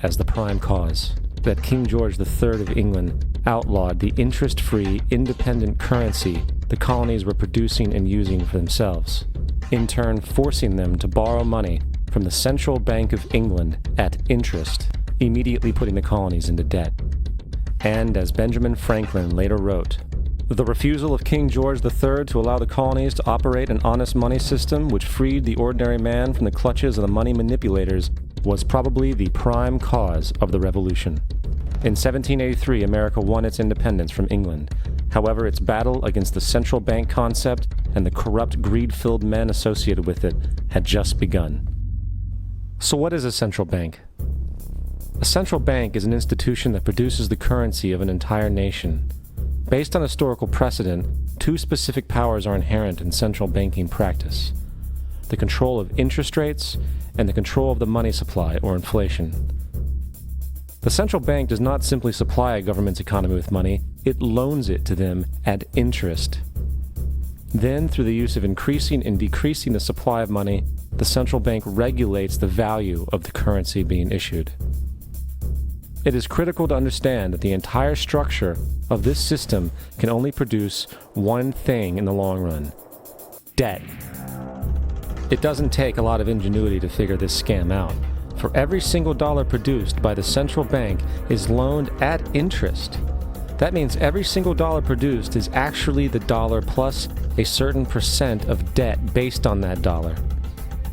as the prime cause, that King George III of England outlawed the interest-free, independent currency the colonies were producing and using for themselves, in turn forcing them to borrow money from the Central Bank of England at interest, immediately putting the colonies into debt. And as Benjamin Franklin later wrote, the refusal of King George III to allow the colonies to operate an honest money system which freed the ordinary man from the clutches of the money manipulators was probably the prime cause of the Revolution. In 1783, America won its independence from England. However, its battle against the central bank concept and the corrupt, greed-filled men associated with it had just begun. So what is a central bank? A central bank is an institution that produces the currency of an entire nation. Based on historical precedent, two specific powers are inherent in central banking practice: the control of interest rates and the control of the money supply, or inflation. The central bank does not simply supply a government's economy with money, it loans it to them at interest. Then, through the use of increasing and decreasing the supply of money, the central bank regulates the value of the currency being issued. It is critical to understand that the entire structure of this system can only produce one thing in the long run: debt. It doesn't take a lot of ingenuity to figure this scam out. For every single dollar produced by the central bank is loaned at interest. That means every single dollar produced is actually the dollar plus a certain percent of debt based on that dollar.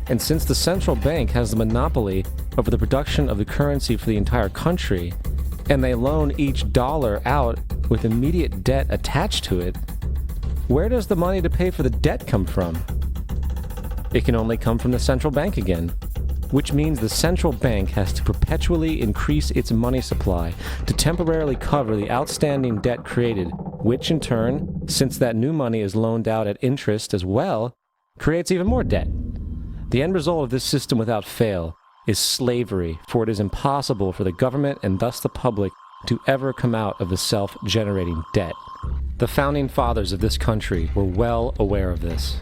And since the central bank has the monopoly over the production of the currency for the entire country, and they loan each dollar out with immediate debt attached to it, where does the money to pay for the debt come from? It can only come from the central bank again, which means the central bank has to perpetually increase its money supply to temporarily cover the outstanding debt created, which in turn, since that new money is loaned out at interest as well, creates even more debt. The end result of this system without fail is slavery, for it is impossible for the government and thus the public to ever come out of the self-generating debt. The founding fathers of this country were well aware of this.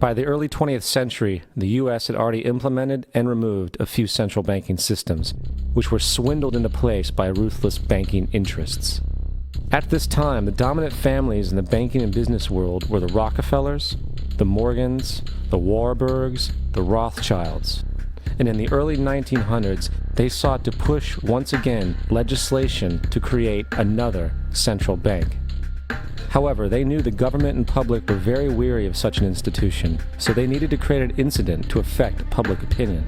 By the early 20th century, the U.S. had already implemented and removed a few central banking systems, which were swindled into place by ruthless banking interests. At this time, the dominant families in the banking and business world were the Rockefellers, the Morgans, the Warburgs, the Rothschilds. And in the early 1900s, they sought to push once again legislation to create another central bank. However, they knew the government and public were very weary of such an institution, so they needed to create an incident to affect public opinion.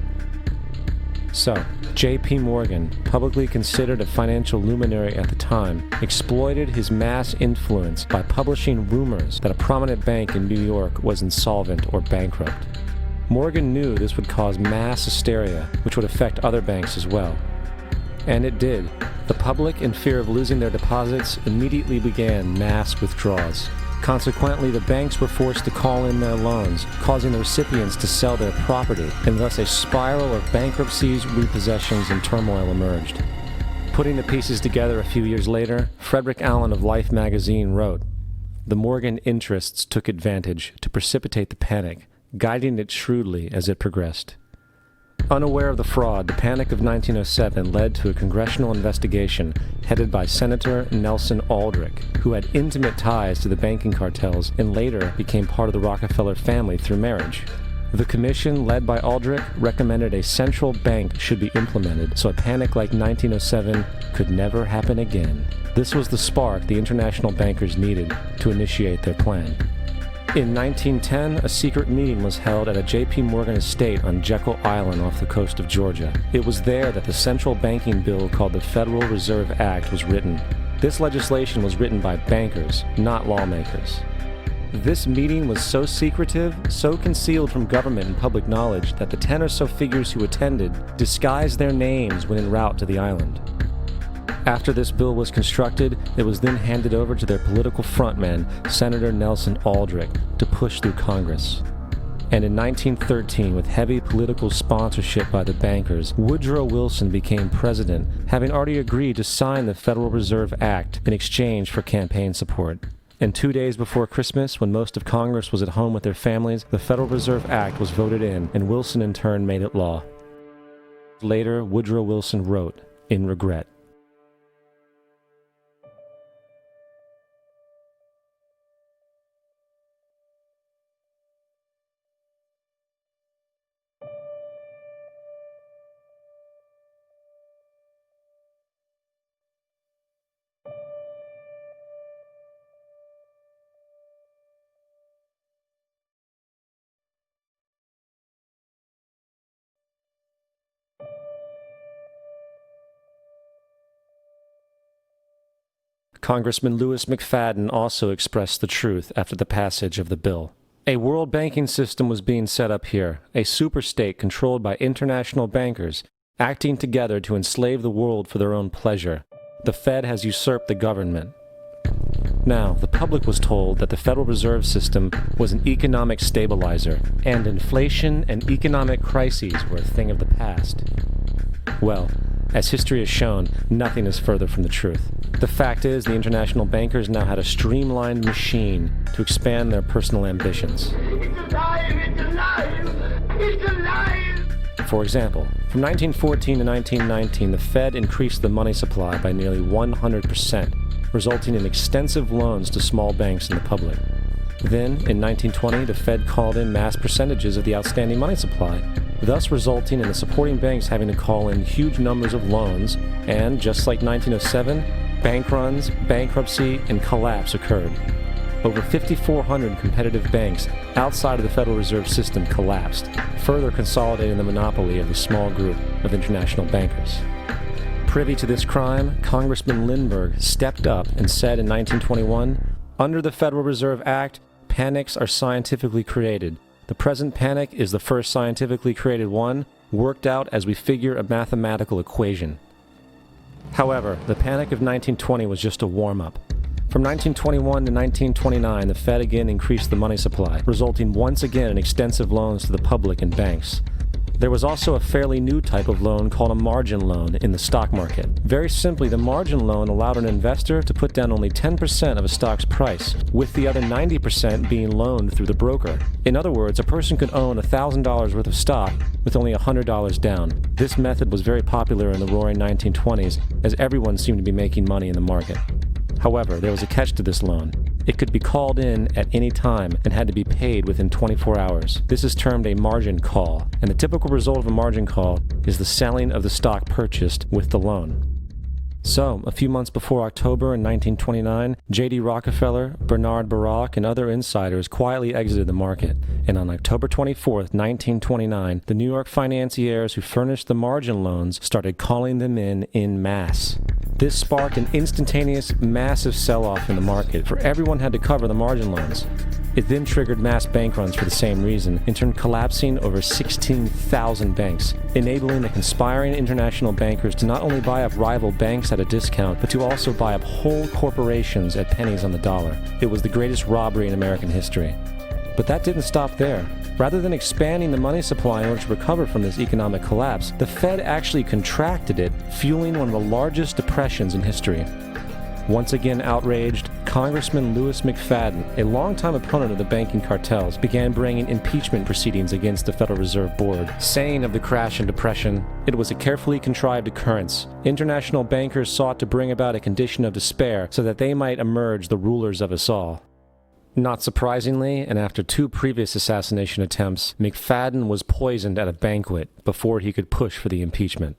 So, J.P. Morgan, publicly considered a financial luminary at the time, exploited his mass influence by publishing rumors that a prominent bank in New York was insolvent or bankrupt. Morgan knew this would cause mass hysteria, which would affect other banks as well. And it did. The public, in fear of losing their deposits, immediately began mass withdrawals. Consequently, the banks were forced to call in their loans, causing the recipients to sell their property, and thus a spiral of bankruptcies, repossessions, and turmoil emerged. Putting the pieces together a few years later, Frederick Allen of Life magazine wrote, "The Morgan interests took advantage to precipitate the panic, guiding it shrewdly as it progressed." Unaware of the fraud, the Panic of 1907 led to a congressional investigation headed by Senator Nelson Aldrich, who had intimate ties to the banking cartels and later became part of the Rockefeller family through marriage. The commission, led by Aldrich, recommended a central bank should be implemented so a panic like 1907 could never happen again. This was the spark the international bankers needed to initiate their plan. In 1910, a secret meeting was held at a J.P. Morgan estate on Jekyll Island off the coast of Georgia. It was there that the central banking bill called the Federal Reserve Act was written. This legislation was written by bankers, not lawmakers. This meeting was so secretive, so concealed from government and public knowledge that the 10 or so figures who attended disguised their names when en route to the island. After this bill was constructed, it was then handed over to their political frontman, Senator Nelson Aldrich, to push through Congress. And in 1913, with heavy political sponsorship by the bankers, Woodrow Wilson became president, having already agreed to sign the Federal Reserve Act in exchange for campaign support. And 2 days before Christmas, when most of Congress was at home with their families, the Federal Reserve Act was voted in, and Wilson in turn made it law. Later, Woodrow Wilson wrote, in regret, Congressman Louis McFadden also expressed the truth after the passage of the bill. A world banking system was being set up here, a superstate controlled by international bankers, acting together to enslave the world for their own pleasure. The Fed has usurped the government. Now, the public was told that the Federal Reserve System was an economic stabilizer, and inflation and economic crises were a thing of the past. Well, as history has shown, nothing is further from the truth. The fact is, the international bankers now had a streamlined machine to expand their personal ambitions. It's alive! It's alive! It's alive! For example, from 1914 to 1919, the Fed increased the money supply by nearly 100%, resulting in extensive loans to small banks and the public. Then, in 1920, the Fed called in mass percentages of the outstanding money supply, thus resulting in the supporting banks having to call in huge numbers of loans, and just like 1907, bank runs, bankruptcy, and collapse occurred. Over 5,400 competitive banks outside of the Federal Reserve System collapsed, further consolidating the monopoly of the small group of international bankers. Privy to this crime, Congressman Lindbergh stepped up and said in 1921, "Under the Federal Reserve Act, panics are scientifically created. The present panic is the first scientifically created one, worked out as we figure a mathematical equation." However, the panic of 1920 was just a warm-up. From 1921 to 1929, the Fed again increased the money supply, resulting once again in extensive loans to the public and banks. There was also a fairly new type of loan called a margin loan in the stock market. Very simply, the margin loan allowed an investor to put down only 10% of a stock's price, with the other 90% being loaned through the broker. In other words, a person could own $1,000 worth of stock with only $100 down. This method was very popular in the roaring 1920s, as everyone seemed to be making money in the market. However, there was a catch to this loan. It could be called in at any time and had to be paid within 24 hours. This is termed a margin call, and the typical result of a margin call is the selling of the stock purchased with the loan. So, a few months before October in 1929, J.D. Rockefeller, Bernard Baruch, and other insiders quietly exited the market, and on October 24, 1929, the New York financiers who furnished the margin loans started calling them in masse. This sparked an instantaneous, massive sell-off in the market, for everyone had to cover the margin loans. It then triggered mass bank runs for the same reason, in turn collapsing over 16,000 banks, enabling the conspiring international bankers to not only buy up rival banks at a discount, but to also buy up whole corporations at pennies on the dollar. It was the greatest robbery in American history. But that didn't stop there. Rather than expanding the money supply in order to recover from this economic collapse, the Fed actually contracted it, fueling one of the largest depressions in history. Once again outraged, Congressman Louis McFadden, a longtime opponent of the banking cartels, began bringing impeachment proceedings against the Federal Reserve Board, saying of the crash and depression, "It was a carefully contrived occurrence. International bankers sought to bring about a condition of despair so that they might emerge the rulers of us all." Not surprisingly, and after 2 previous assassination attempts, McFadden was poisoned at a banquet before he could push for the impeachment.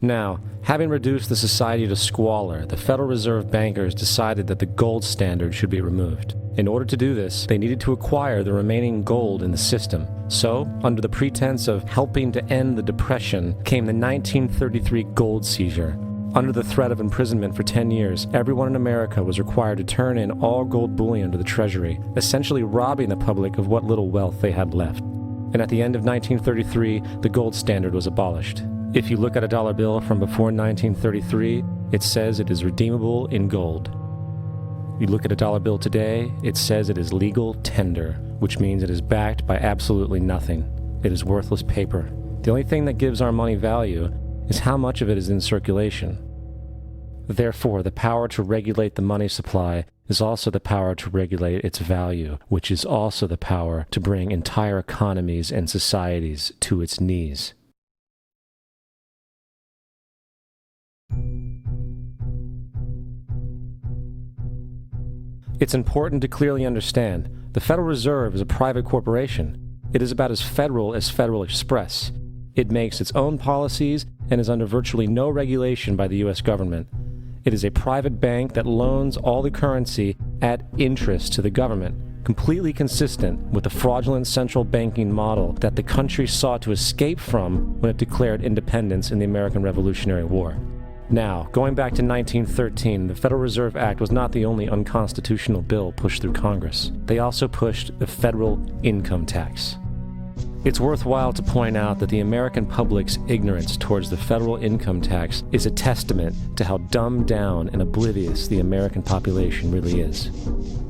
Now, having reduced the society to squalor, the Federal Reserve bankers decided that the gold standard should be removed. In order to do this, they needed to acquire the remaining gold in the system. So, under the pretense of helping to end the Depression, came the 1933 gold seizure. Under the threat of imprisonment for 10 years, everyone in America was required to turn in all gold bullion to the Treasury, essentially robbing the public of what little wealth they had left. And at the end of 1933, the gold standard was abolished. If you look at a dollar bill from before 1933, it says it is redeemable in gold. You look at a dollar bill today, it says it is legal tender, which means it is backed by absolutely nothing. It is worthless paper. The only thing that gives our money value is how much of it is in circulation. Therefore, the power to regulate the money supply is also the power to regulate its value, which is also the power to bring entire economies and societies to its knees. It's important to clearly understand the Federal Reserve is a private corporation. It is about as Federal Express. It makes its own policies and is under virtually no regulation by the U.S. government. It is a private bank that loans all the currency at interest to the government, completely consistent with the fraudulent central banking model that the country sought to escape from when it declared independence in the American Revolutionary War. Now, going back to 1913, the Federal Reserve Act was not the only unconstitutional bill pushed through Congress. They also pushed the federal income tax. It's worthwhile to point out that the American public's ignorance towards the federal income tax is a testament to how dumbed down and oblivious the American population really is.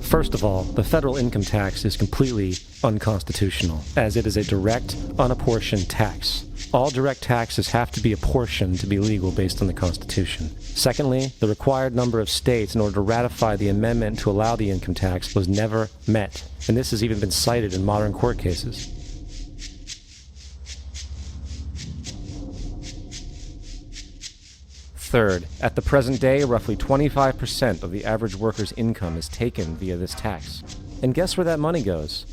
First of all, the federal income tax is completely unconstitutional, as it is a direct, unapportioned tax. All direct taxes have to be apportioned to be legal based on the Constitution. Secondly, the required number of states in order to ratify the amendment to allow the income tax was never met, and this has even been cited in modern court cases. Third, at the present day, roughly 25% of the average worker's income is taken via this tax. And guess where that money goes?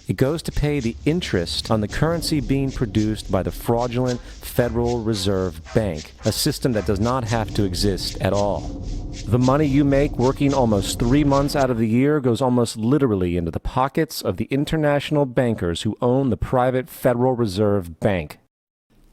It goes to pay the interest on the currency being produced by the fraudulent Federal Reserve Bank, a system that does not have to exist at all. The money you make working almost 3 months out of the year goes almost literally into the pockets of the international bankers who own the private Federal Reserve Bank.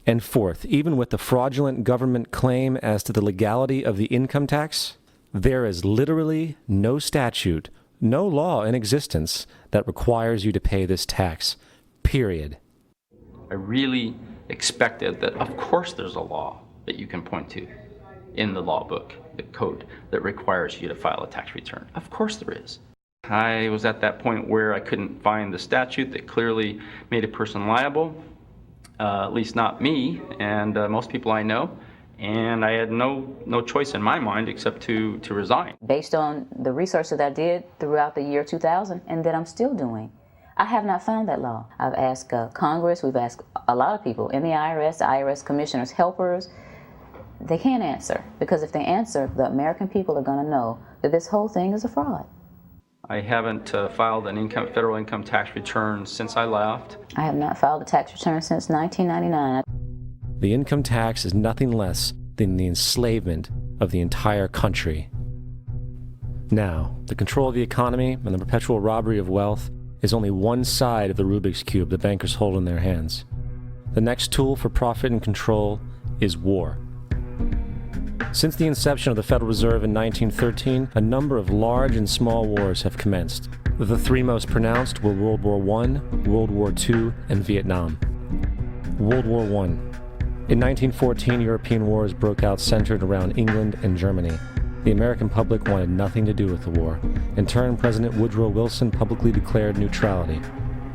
And fourth, even with the fraudulent government claim as to the legality of the income tax, there is literally no statute, no law in existence that requires you to pay this tax, period. I really expected that, of course, there's a law that you can point to in the law book, the code, that requires you to file a tax return. Of course there is. I was at that point where I couldn't find the statute that clearly made a person liable. At least not me and most people I know, and I had no choice in my mind except to resign. Based on the research that I did throughout the year 2000 and that I'm still doing, I have not found that law. I've asked Congress, we've asked a lot of people in the IRS commissioners, helpers. They can't answer, because if they answer, the American people are going to know that this whole thing is a fraud. I haven't filed an federal income tax return since I left. I have not filed a tax return since 1999. The income tax is nothing less than the enslavement of the entire country. Now, the control of the economy and the perpetual robbery of wealth is only one side of the Rubik's Cube the bankers hold in their hands. The next tool for profit and control is war. Since the inception of the Federal Reserve in 1913, a number of large and small wars have commenced. The three most pronounced were World War I, World War II, and Vietnam. World War I. In 1914, European wars broke out centered around England and Germany. The American public wanted nothing to do with the war. In turn, President Woodrow Wilson publicly declared neutrality.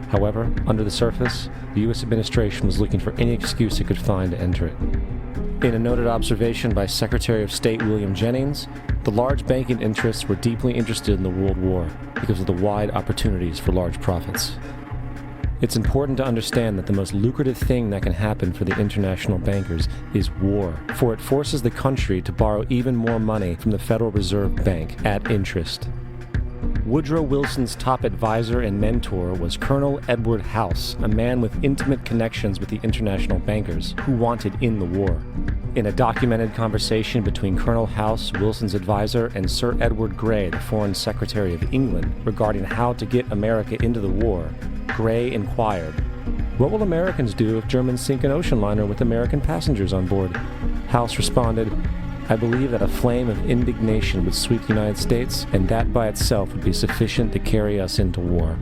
However, under the surface, the U.S. administration was looking for any excuse it could find to enter it. In a noted observation by Secretary of State William Jennings, the large banking interests were deeply interested in the World War because of the wide opportunities for large profits. It's important to understand that the most lucrative thing that can happen for the international bankers is war, for it forces the country to borrow even more money from the Federal Reserve Bank at interest. Woodrow Wilson's top advisor and mentor was Colonel Edward House, a man with intimate connections with the international bankers who wanted in the war. In a documented conversation between Colonel House, Wilson's advisor, and Sir Edward Grey, the Foreign Secretary of England, regarding how to get America into the war, Grey inquired, "What will Americans do if Germans sink an ocean liner with American passengers on board?" House responded, "I believe that a flame of indignation would sweep the United States, and that by itself would be sufficient to carry us into war."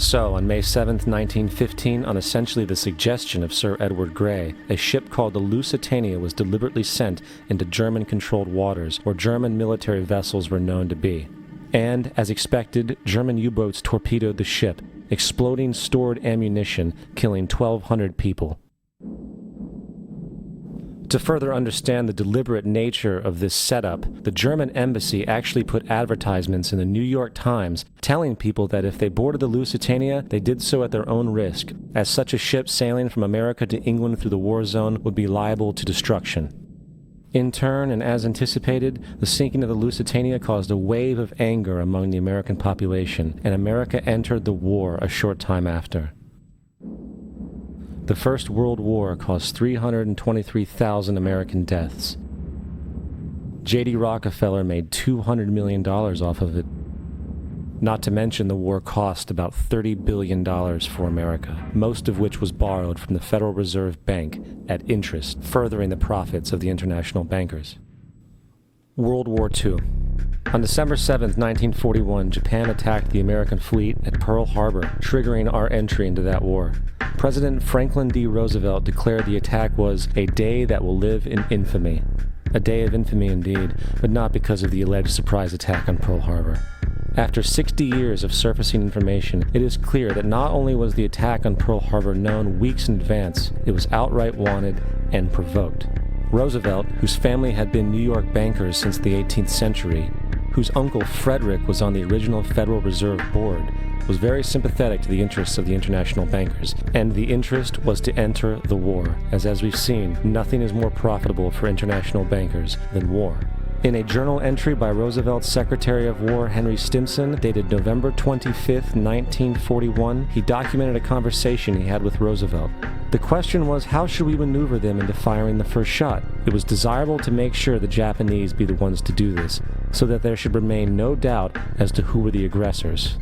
So, on May 7, 1915, on essentially the suggestion of Sir Edward Grey, a ship called the Lusitania was deliberately sent into German-controlled waters where German military vessels were known to be. And, as expected, German U-boats torpedoed the ship, exploding stored ammunition, killing 1,200 people. To further understand the deliberate nature of this setup, the German embassy actually put advertisements in the New York Times telling people that if they boarded the Lusitania, they did so at their own risk, as such a ship sailing from America to England through the war zone would be liable to destruction. In turn, and as anticipated, the sinking of the Lusitania caused a wave of anger among the American population, and America entered the war a short time after. The First World War caused 323,000 American deaths. J.D. Rockefeller made $200 million off of it. Not to mention the war cost about $30 billion for America, most of which was borrowed from the Federal Reserve Bank at interest, furthering the profits of the international bankers. World War II. On December 7, 1941, Japan attacked the American fleet at Pearl Harbor, triggering our entry into that war. President Franklin D. Roosevelt declared the attack was a day that will live in infamy. A day of infamy indeed, but not because of the alleged surprise attack on Pearl Harbor. After 60 years of surfacing information, it is clear that not only was the attack on Pearl Harbor known weeks in advance, it was outright wanted and provoked. Roosevelt, whose family had been New York bankers since the 18th century, whose uncle Frederick was on the original Federal Reserve Board, was very sympathetic to the interests of the international bankers, and the interest was to enter the war, as we've seen, nothing is more profitable for international bankers than war. In a journal entry by Roosevelt's Secretary of War Henry Stimson, dated November 25, 1941, he documented a conversation he had with Roosevelt. The question was, how should we maneuver them into firing the first shot? It was desirable to make sure the Japanese be the ones to do this, so that there should remain no doubt as to who were the aggressors.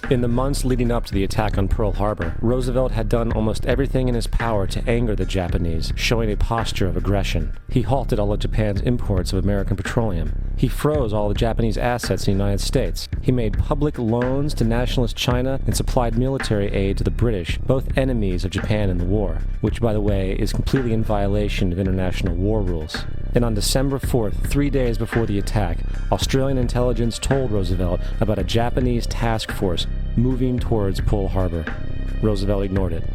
In the months leading up to the attack on Pearl Harbor, Roosevelt had done almost everything in his power to anger the Japanese, showing a posture of aggression. He halted all of Japan's imports of American petroleum. He froze all the Japanese assets in the United States. He made public loans to nationalist China and supplied military aid to the British, both enemies of Japan in the war, which, by the way, is completely in violation of international war rules. And on December 4th, 3 days before the attack, Australian intelligence told Roosevelt about a Japanese task force moving towards Pearl Harbor. Roosevelt ignored it.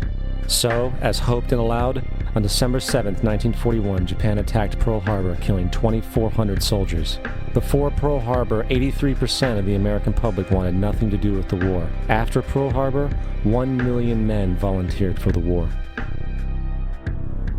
So, as hoped and allowed, on December 7, 1941, Japan attacked Pearl Harbor, killing 2,400 soldiers. Before Pearl Harbor, 83% of the American public wanted nothing to do with the war. After Pearl Harbor, 1 million men volunteered for the war.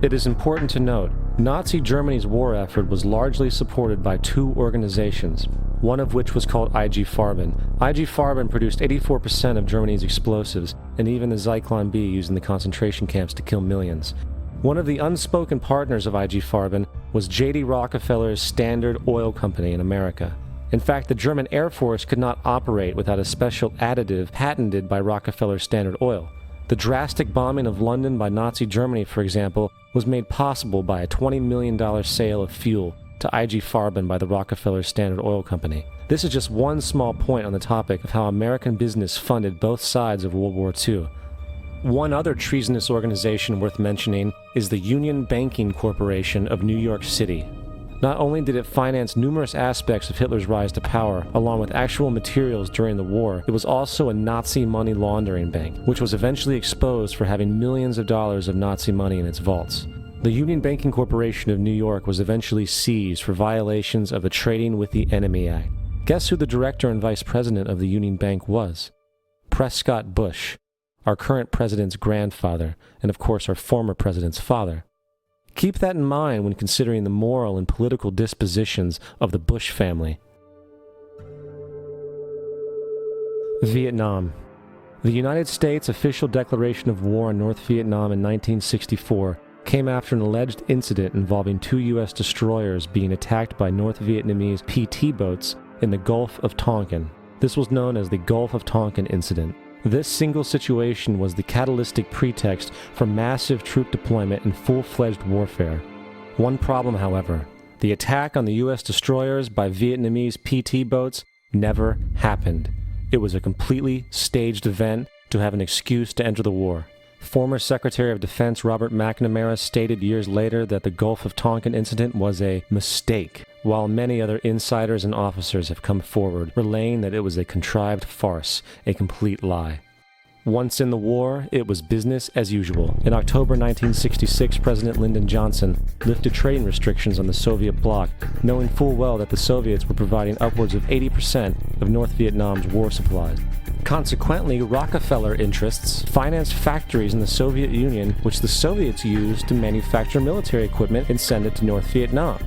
It is important to note, Nazi Germany's war effort was largely supported by two organizations, one of which was called IG Farben. IG Farben produced 84% of Germany's explosives, and even the Zyklon B used in the concentration camps to kill millions. One of the unspoken partners of IG Farben was J.D. Rockefeller's Standard Oil Company in America. In fact, the German Air Force could not operate without a special additive patented by Rockefeller's Standard Oil. The drastic bombing of London by Nazi Germany, for example, was made possible by a $20 million sale of fuel to IG Farben by the Rockefeller Standard Oil Company. This is just one small point on the topic of how American business funded both sides of World War II. One other treasonous organization worth mentioning is the Union Banking Corporation of New York City. Not only did it finance numerous aspects of Hitler's rise to power, along with actual materials during the war, it was also a Nazi money laundering bank, which was eventually exposed for having millions of dollars of Nazi money in its vaults. The Union Banking Corporation of New York was eventually seized for violations of the Trading with the Enemy Act. Guess who the director and vice president of the Union Bank was? Prescott Bush, our current president's grandfather, and of course our former president's father. Keep that in mind when considering the moral and political dispositions of the Bush family. Vietnam. The United States' official declaration of war on North Vietnam in 1964 came after an alleged incident involving two U.S. destroyers being attacked by North Vietnamese PT boats in the Gulf of Tonkin. This was known as the Gulf of Tonkin Incident. This single situation was the catalytic pretext for massive troop deployment and full-fledged warfare. One problem, however, the attack on the U.S. destroyers by Vietnamese PT boats never happened. It was a completely staged event to have an excuse to enter the war. Former Secretary of Defense Robert McNamara stated years later that the Gulf of Tonkin incident was a mistake, while many other insiders and officers have come forward, relaying that it was a contrived farce, a complete lie. Once in the war, it was business as usual. In October 1966, President Lyndon Johnson lifted trading restrictions on the Soviet bloc, knowing full well that the Soviets were providing upwards of 80% of North Vietnam's war supplies. Consequently, Rockefeller interests financed factories in the Soviet Union, which the Soviets used to manufacture military equipment and send it to North Vietnam.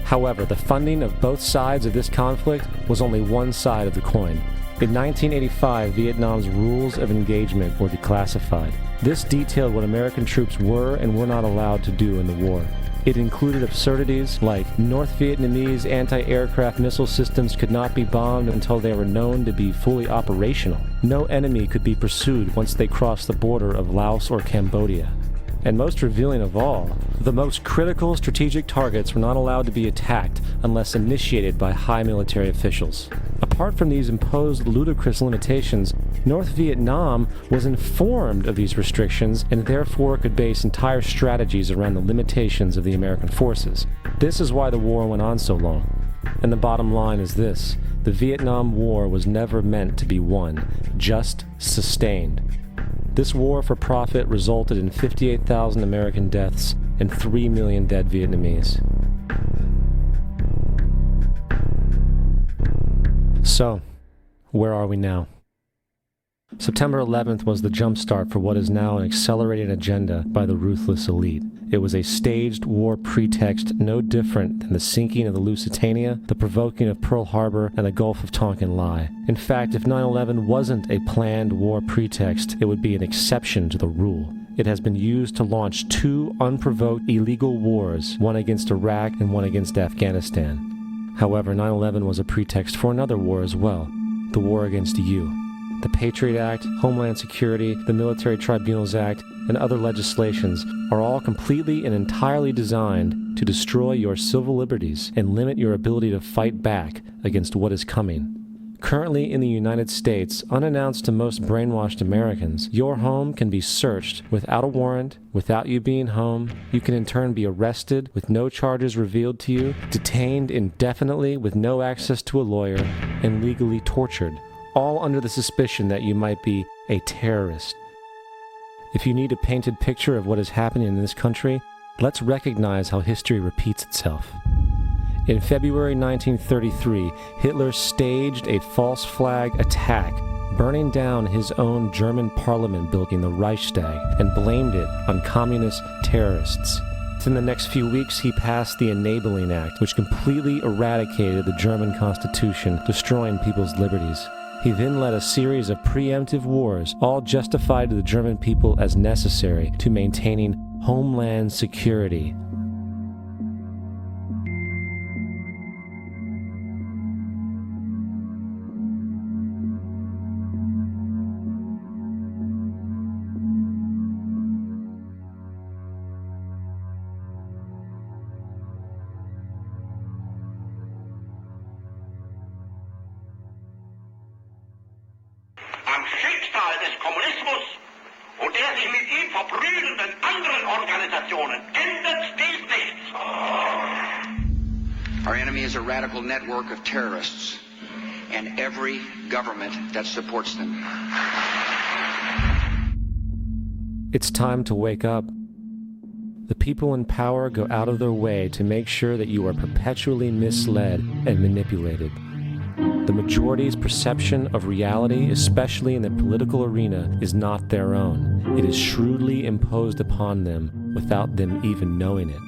However, the funding of both sides of this conflict was only one side of the coin. In 1985, Vietnam's rules of engagement were declassified. This detailed what American troops were and were not allowed to do in the war. It included absurdities like North Vietnamese anti-aircraft missile systems could not be bombed until they were known to be fully operational. No enemy could be pursued once they crossed the border of Laos or Cambodia. And most revealing of all, the most critical strategic targets were not allowed to be attacked unless initiated by high military officials. Apart from these imposed ludicrous limitations, North Vietnam was informed of these restrictions and therefore could base entire strategies around the limitations of the American forces. This is why the war went on so long. And the bottom line is this: the Vietnam War was never meant to be won, just sustained. This war for profit resulted in 58,000 American deaths and 3 million dead Vietnamese. So, where are we now? September 11th was the jumpstart for what is now an accelerated agenda by the ruthless elite. It was a staged war pretext no different than the sinking of the Lusitania, the provoking of Pearl Harbor, and the Gulf of Tonkin lie. In fact, if 9/11 wasn't a planned war pretext, it would be an exception to the rule. It has been used to launch 2 unprovoked illegal wars, one against Iraq and one against Afghanistan. However, 9/11 was a pretext for another war as well, the war against you. The Patriot Act, Homeland Security, the Military Tribunals Act, and other legislations are all completely and entirely designed to destroy your civil liberties and limit your ability to fight back against what is coming. Currently in the United States, unannounced to most brainwashed Americans, your home can be searched without a warrant, without you being home. You can in turn be arrested with no charges revealed to you, detained indefinitely with no access to a lawyer, and legally tortured, all under the suspicion that you might be a terrorist. If you need a painted picture of what is happening in this country, let's recognize how history repeats itself. In February 1933, Hitler staged a false flag attack, burning down his own German parliament building, the Reichstag, and blamed it on communist terrorists. Within the next few weeks, he passed the Enabling Act, which completely eradicated the German Constitution, destroying people's liberties. He then led a series of preemptive wars, all justified to the German people as necessary to maintaining homeland security. Am Schicksal des Kommunismus und der sich mit ihm verbrüdernden anderen Organisationen ändert dies nichts. Our enemy is a radical network of terrorists and every government that supports them. It's time to wake up. The people in power go out of their way to make sure that you are perpetually misled and manipulated. The majority's perception of reality, especially in the political arena, is not their own. It is shrewdly imposed upon them without them even knowing it.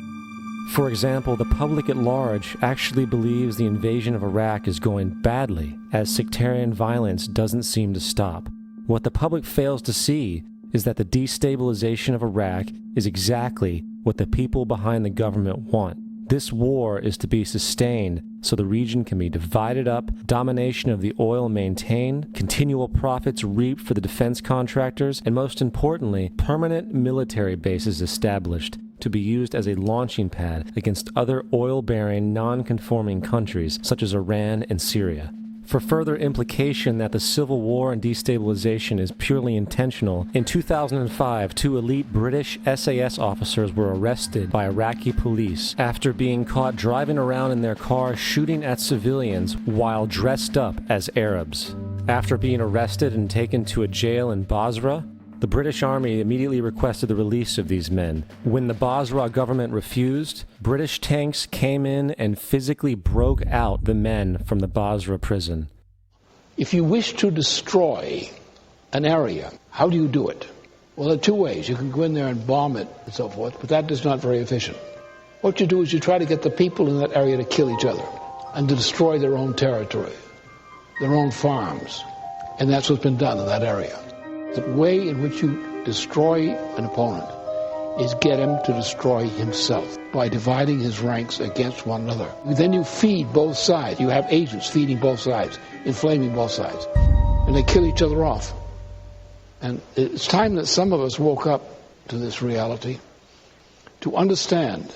For example, the public at large actually believes the invasion of Iraq is going badly, as sectarian violence doesn't seem to stop. What the public fails to see is that the destabilization of Iraq is exactly what the people behind the government want. This war is to be sustained so the region can be divided up, domination of the oil maintained, continual profits reaped for the defense contractors, and most importantly, permanent military bases established to be used as a launching pad against other oil-bearing, non-conforming countries such as Iran and Syria. For further implication that the civil war and destabilization is purely intentional, in 2005, 2 elite British SAS officers were arrested by Iraqi police after being caught driving around in their car shooting at civilians while dressed up as Arabs. After being arrested and taken to a jail in Basra, the British Army immediately requested the release of these men. When the Basra government refused, British tanks came in and physically broke out the men from the Basra prison. If you wish to destroy an area, how do you do it? Well, there are 2 ways. You can go in there and bomb it and so forth, but that is not very efficient. What you do is you try to get the people in that area to kill each other and to destroy their own territory, their own farms. And that's what's been done in that area. The way in which you destroy an opponent is get him to destroy himself by dividing his ranks against one another. Then you feed both sides. You have agents feeding both sides, inflaming both sides. And they kill each other off. And it's time that some of us woke up to this reality, to understand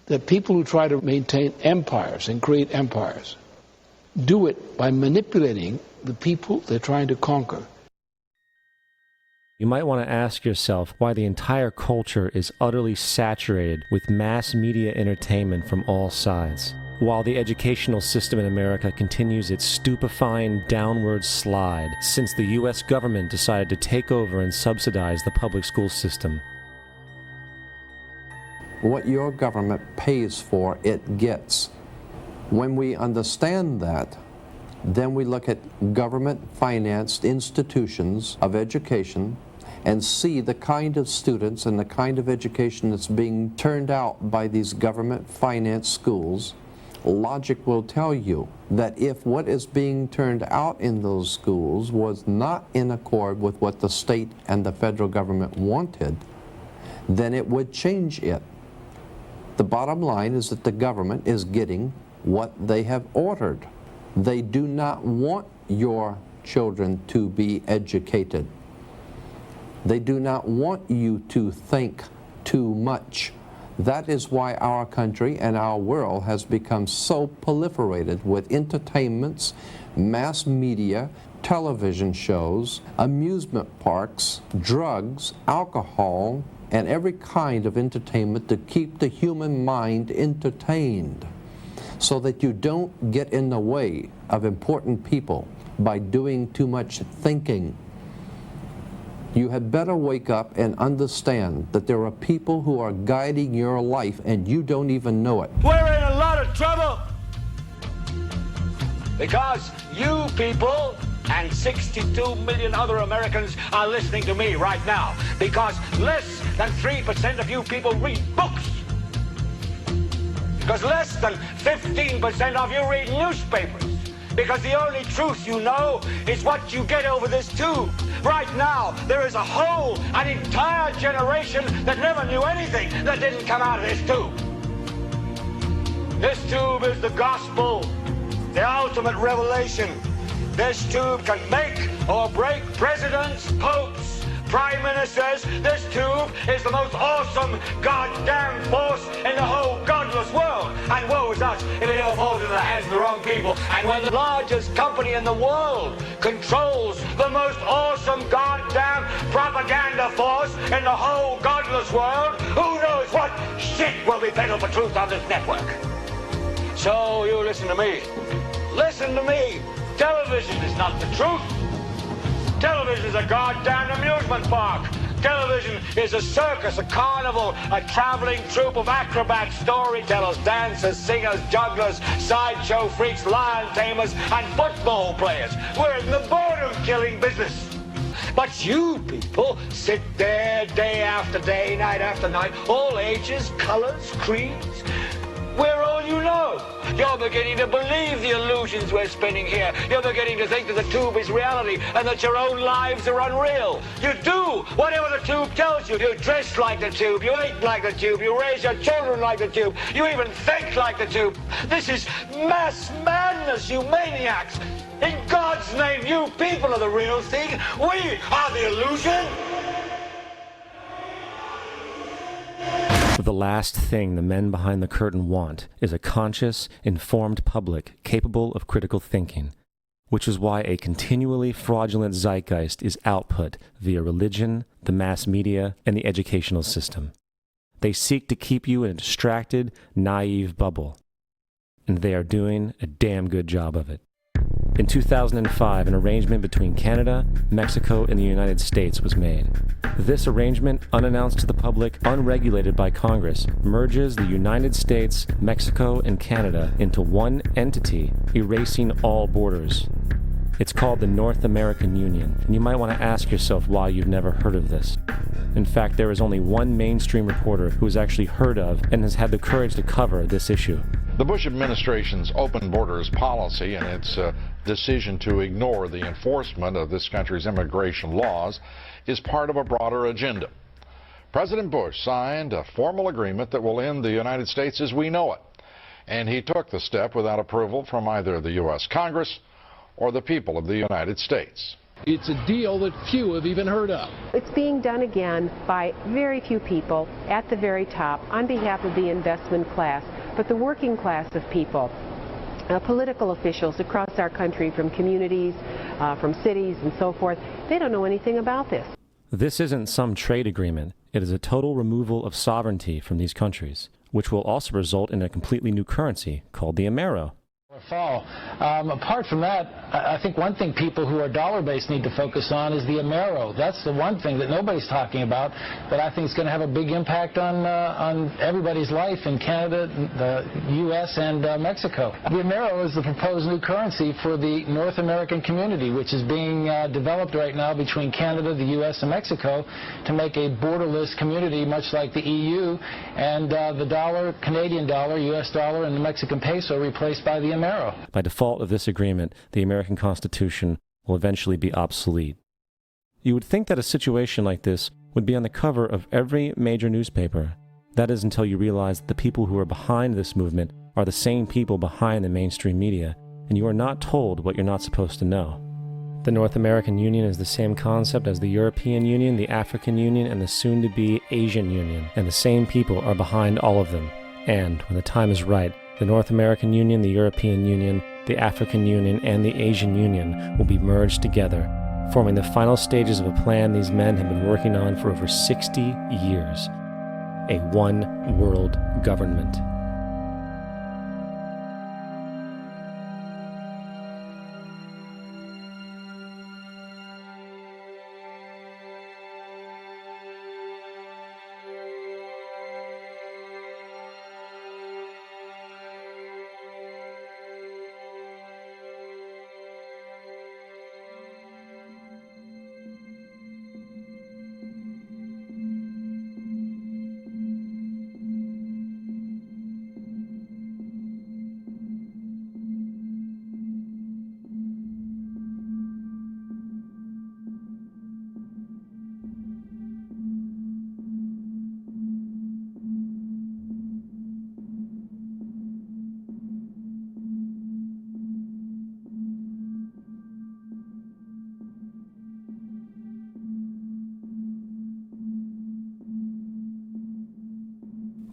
that people who try to maintain empires and create empires do it by manipulating the people they're trying to conquer. You might want to ask yourself why the entire culture is utterly saturated with mass media entertainment from all sides, while the educational system in America continues its stupefying downward slide since the U.S. government decided to take over and subsidize the public school system. What your government pays for, it gets. When we understand that, then we look at government-financed institutions of education and see the kind of students and the kind of education that's being turned out by these government-financed schools. Logic will tell you that if what is being turned out in those schools was not in accord with what the state and the federal government wanted, then it would change it. The bottom line is that the government is getting what they have ordered. They do not want your children to be educated. They do not want you to think too much. That is why our country and our world has become so proliferated with entertainments, mass media, television shows, amusement parks, drugs, alcohol, and every kind of entertainment to keep the human mind entertained, so that you don't get in the way of important people by doing too much thinking. You had better wake up and understand that there are people who are guiding your life and you don't even know it. We're in a lot of trouble because you people and 62 million other Americans are listening to me right now, because less than 3% of you people read books, because less than 15% of you read newspapers, because the only truth you know is what you get over this tube. Right now, there is an entire generation that never knew anything that didn't come out of this tube. This tube is the gospel, the ultimate revelation. This tube can make or break presidents, popes, prime ministers. This tube is the most awesome goddamn force in the whole godless world. And woe is us if it ever falls into the hands of the wrong people. And when the largest company in the world controls the most awesome goddamn propaganda force in the whole godless world, who knows what shit will be peddled for truth on this network. So you listen to me. Listen to me. Television is not the truth. Television is a goddamn amusement park. Television is a circus, a carnival, a traveling troupe of acrobats, storytellers, dancers, singers, jugglers, sideshow freaks, lion tamers, and football players. We're in the boredom-killing business. But you people sit there day after day, night after night, all ages, colors, creeds. We're all you know. You're beginning to believe the illusions we're spinning here. You're beginning to think that the tube is reality and that your own lives are unreal. You do whatever the tube tells you. You dress like the tube. You eat like the tube. You raise your children like the tube. You even think like the tube. This is mass madness, you maniacs. In God's name, you people are the real thing. We are the illusion. The last thing the men behind the curtain want is a conscious, informed public capable of critical thinking. which is why a continually fraudulent zeitgeist is output via religion, the mass media, and the educational system. They seek to keep you in a distracted, naive bubble. And they are doing a damn good job of it. In 2005, an arrangement between Canada, Mexico, and the United States was made. This arrangement, unannounced to the public, unregulated by Congress, merges the United States, Mexico, and Canada into one entity, erasing all borders. It's called the North American Union, and you might want to ask yourself why you've never heard of this. In fact, there is only one mainstream reporter who has actually heard of and has had the courage to cover this issue. The Bush administration's open borders policy and its decision to ignore the enforcement of this country's immigration laws is part of a broader agenda. President Bush signed a formal agreement that will end the United States as we know it, and he took the step without approval from either the U.S. Congress or the people of the United States. It's a deal that few have even heard of. It's being done again by very few people at the very top on behalf of the investment class, but the working class of people, political officials across our country, from communities, from cities and so forth, they don't know anything about this. This isn't some trade agreement. It is a total removal of sovereignty from these countries, which will also result in a completely new currency called the Amero. Fall. Apart from that, I think one thing people who are dollar-based need to focus on is the Amero. That's the one thing that nobody's talking about, but I think it's going to have a big impact on everybody's life in Canada, the U.S., and Mexico. The Amero is the proposed new currency for the North American community, which is being developed right now between Canada, the U.S., and Mexico to make a borderless community, much like the EU, and the dollar, Canadian dollar, U.S. dollar, and the Mexican peso replaced by the Amero. By default of this agreement, the American Constitution will eventually be obsolete. You would think that a situation like this would be on the cover of every major newspaper. That is until you realize that the people who are behind this movement are the same people behind the mainstream media, and you are not told what you're not supposed to know. The North American Union is the same concept as the European Union, the African Union, and the soon-to-be Asian Union, and the same people are behind all of them. And, when the time is right, the North American Union, the European Union, the African Union, and the Asian Union will be merged together, forming the final stages of a plan these men have been working on for over 60 years. A one-world government.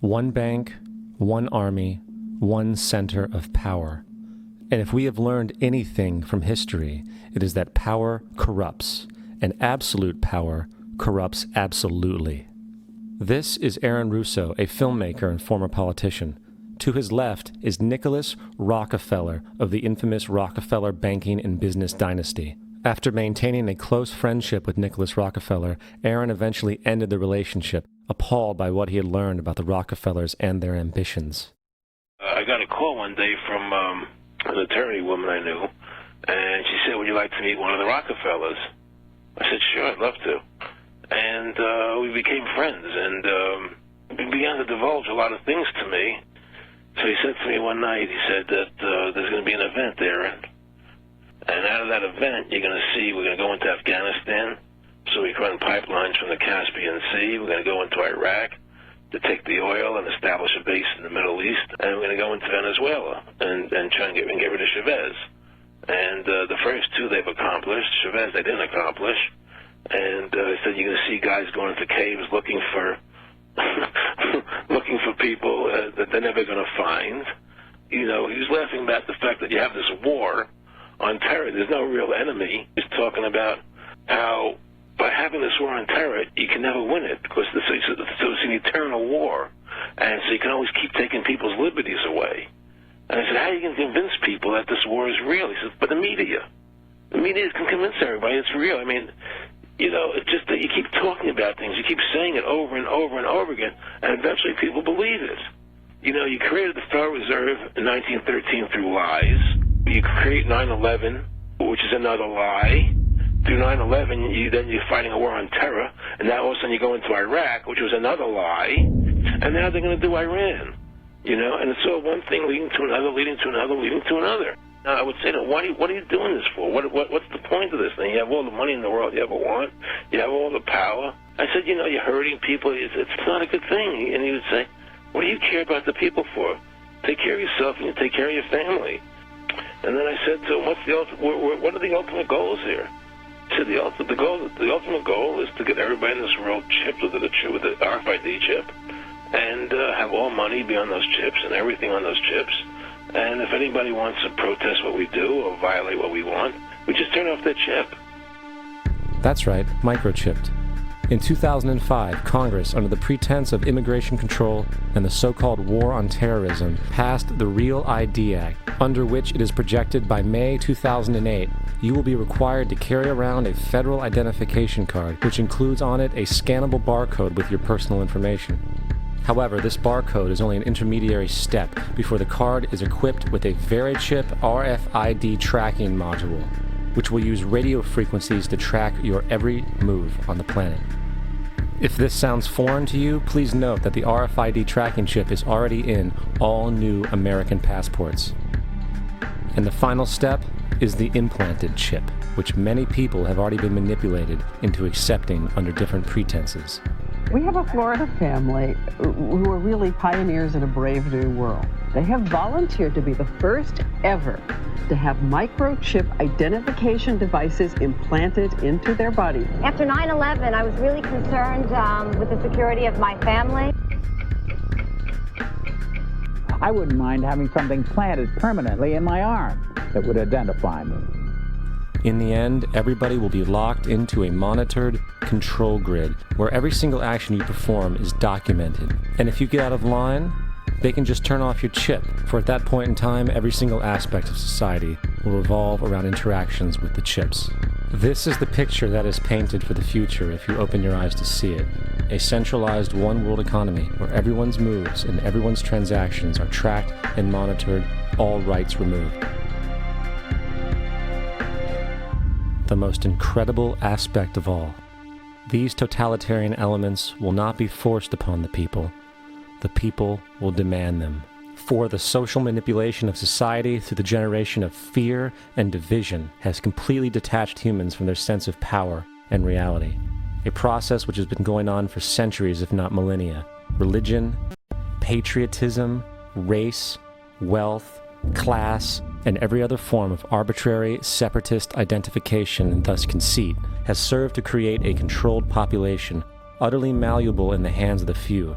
One bank, one army, one center of power. And if we have learned anything from history, it is that power corrupts, and absolute power corrupts absolutely. This is Aaron Russo, a filmmaker and former politician. To his left is Nicholas Rockefeller of the infamous Rockefeller banking and business dynasty. After maintaining a close friendship with Nicholas Rockefeller, Aaron eventually ended the relationship, appalled by what he had learned about the Rockefellers and their ambitions. I got a call one day from an attorney woman I knew, and she said, would you like to meet one of the Rockefellers? I said, sure, I'd love to. And we became friends, and he began to divulge a lot of things to me. So he said to me one night, he said that there's going to be an event there, and out of that event, you're going to see, we're going to go into Afghanistan, so we can run pipelines from the Caspian Sea. We're going to go into Iraq to take the oil and establish a base in the Middle East, and we're going to go into Venezuela and try and get rid of Chavez. And the first two they've accomplished. Chavez they didn't accomplish. And he said you're going to see guys going into caves looking for looking for people that they're never going to find. You know, he was laughing about the fact that you have this war on terror. there's no real enemy. He's talking about how by having this war on terror, you can never win it because so it's an eternal war. And so you can always keep taking people's liberties away. And I said, how are you going to convince people that this war is real? He says, but the media. The media can convince everybody it's real. I mean, you know, it's just that you keep talking about things. You keep saying it over and over and over again, and eventually people believe it. You know, you created the Federal Reserve in 1913 through lies. You create 9/11, which is another lie. Through 9/11, then you're fighting a war on terror, and now all of a sudden you go into Iraq, which was another lie, and now they're going to do Iran. You know, and it's all one thing leading to another, leading to another, leading to another. Now, I would say, what are you doing this for? What's the point of this thing? You have all the money in the world you ever want. You have all the power. I said, you know, you're hurting people. It's not a good thing. And he would say, what do you care about the people for? Take care of yourself and you take care of your family. And then I said to him, what are the ultimate goals here? He said, the ultimate goal is to get everybody in this world chipped with the RFID chip and have all money be on those chips and everything on those chips. And if anybody wants to protest what we do or violate what we want, we just turn off that chip. That's right, microchipped. In 2005, Congress, under the pretense of immigration control and the so-called war on terrorism, passed the REAL ID Act, under which it is projected by May 2008, you will be required to carry around a federal identification card, which includes on it a scannable barcode with your personal information. However, this barcode is only an intermediary step before the card is equipped with a VeriChip RFID tracking module, which will use radio frequencies to track your every move on the planet. If this sounds foreign to you, please note that the RFID tracking chip is already in all new American passports. And the final step is the implanted chip, which many people have already been manipulated into accepting under different pretenses. We have a Florida family who are really pioneers in a brave new world. They have volunteered to be the first ever to have microchip identification devices implanted into their body. After 9/11, I was really concerned with the security of my family. I wouldn't mind having something planted permanently in my arm that would identify me. In the end, everybody will be locked into a monitored control grid where every single action you perform is documented. And if you get out of line, they can just turn off your chip, for at that point in time, every single aspect of society will revolve around interactions with the chips. This is the picture that is painted for the future if you open your eyes to see it. A centralized one-world economy where everyone's moves and everyone's transactions are tracked and monitored, all rights removed. The most incredible aspect of all. These totalitarian elements will not be forced upon the people. The people will demand them. For the social manipulation of society through the generation of fear and division has completely detached humans from their sense of power and reality. A process which has been going on for centuries, if not millennia. Religion, patriotism, race, wealth, class, and every other form of arbitrary, separatist identification and thus conceit has served to create a controlled population, utterly malleable in the hands of the few.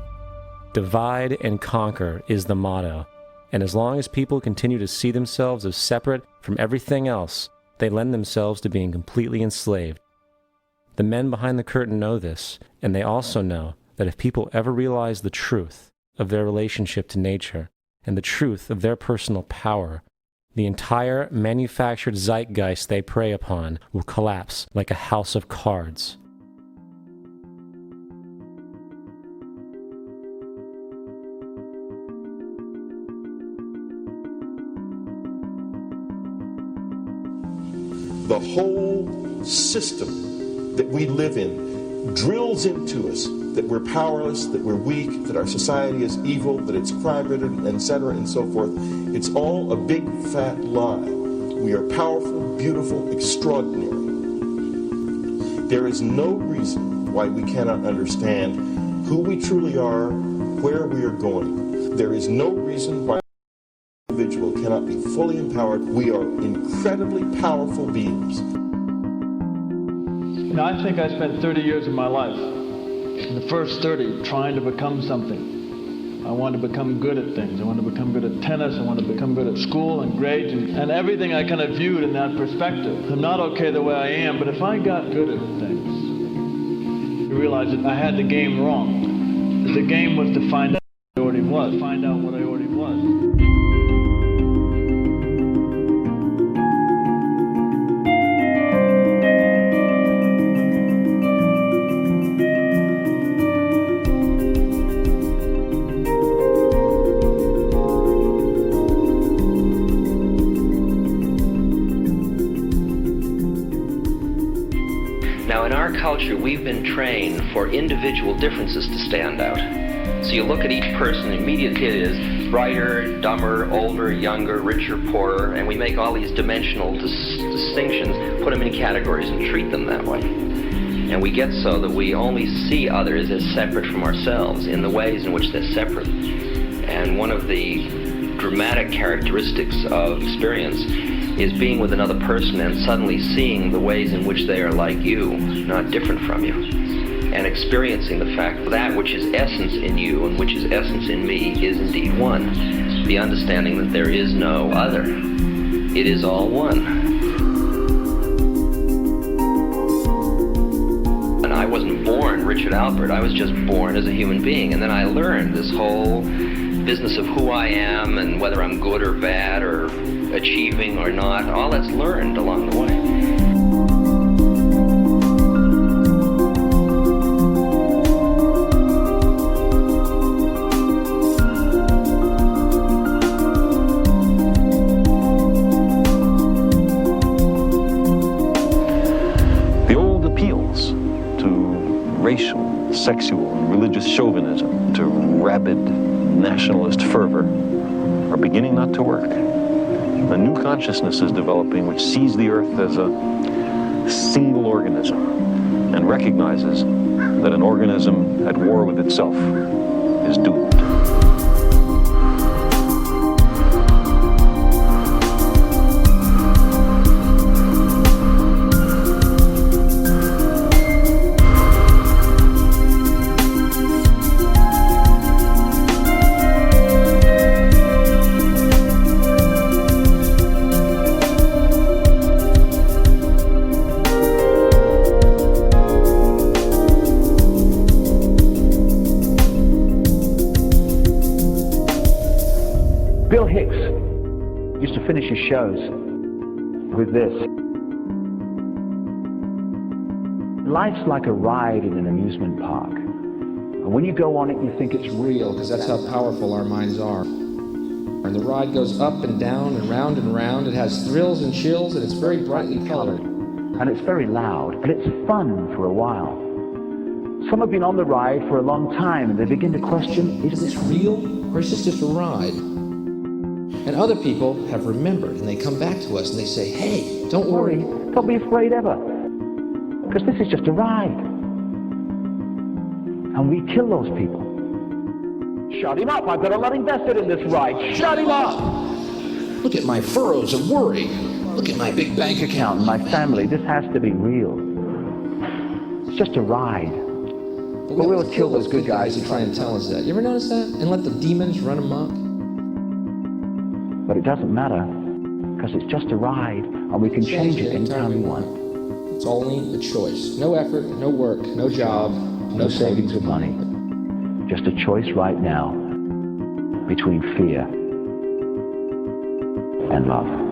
Divide and conquer is the motto, and as long as people continue to see themselves as separate from everything else, they lend themselves to being completely enslaved. The men behind the curtain know this, and they also know that if people ever realize the truth of their relationship to nature and the truth of their personal power, the entire manufactured zeitgeist they prey upon will collapse like a house of cards. The whole system that we live in drills into us that we're powerless, that we're weak, that our society is evil, that it's crime-ridden, etc., and so forth. It's all a big, fat lie. We are powerful, beautiful, extraordinary. There is no reason why we cannot understand who we truly are, where we are going. There is no reason why an individual cannot be fully empowered. We are incredibly powerful beings. You know, I think I spent 30 years of my life, in the first 30, trying to become something. I wanted to become good at things. I wanted to become good at tennis. I wanted to become good at school and grades and everything I kind of viewed in that perspective. I'm not okay the way I am, but if I got good at things, I realized that I had the game wrong. The game was to find out what I already was, find out what I already was. Now, in our culture, we've been trained for individual differences to stand out. So you look at each person, immediately it is brighter, dumber, older, younger, richer, poorer, and we make all these dimensional distinctions, put them in categories and treat them that way. And we get so that we only see others as separate from ourselves in the ways in which they're separate. And one of the dramatic characteristics of experience is being with another person and suddenly seeing the ways in which they are like you, not different from you, and experiencing the fact that which is essence in you and which is essence in me is indeed one. The understanding that there is no other. It is all one. And I wasn't born Richard Alpert, I was just born as a human being, and then I learned this whole business of who I am and whether I'm good or bad or achieving or not, all that's learned along the way. The old appeals to racial, sexual, and religious chauvinism, to rabid nationalist fervor, are beginning not to work. A new consciousness is developing which sees the earth as a single organism and recognizes that an organism at war with itself is doomed. Bill Hicks used to finish his shows with this. Life's like a ride in an amusement park. And when you go on it, you think it's real, because that's how powerful our minds are. And the ride goes up and down and round and round. It has thrills and chills, and it's very brightly colored. And it's very loud, and it's fun for a while. Some have been on the ride for a long time, and they begin to question, is this real, or is this just a ride? And other people have remembered, and they come back to us and they say, hey, don't worry. Don't be afraid ever, because this is just a ride. And we kill those people. Shut him up, I've got a lot invested in this ride. Shut him up! Look at my furrows of worry. Look at my big bank account. My family, this has to be real. It's just a ride. But we'll kill those good guys who try and tell us that. You ever notice that? And let the demons run amok? But it doesn't matter, because it's just a ride, and we can change it anytime we want. It's only a choice. No effort, no work, no job, no savings of money. Just a choice right now between fear and love.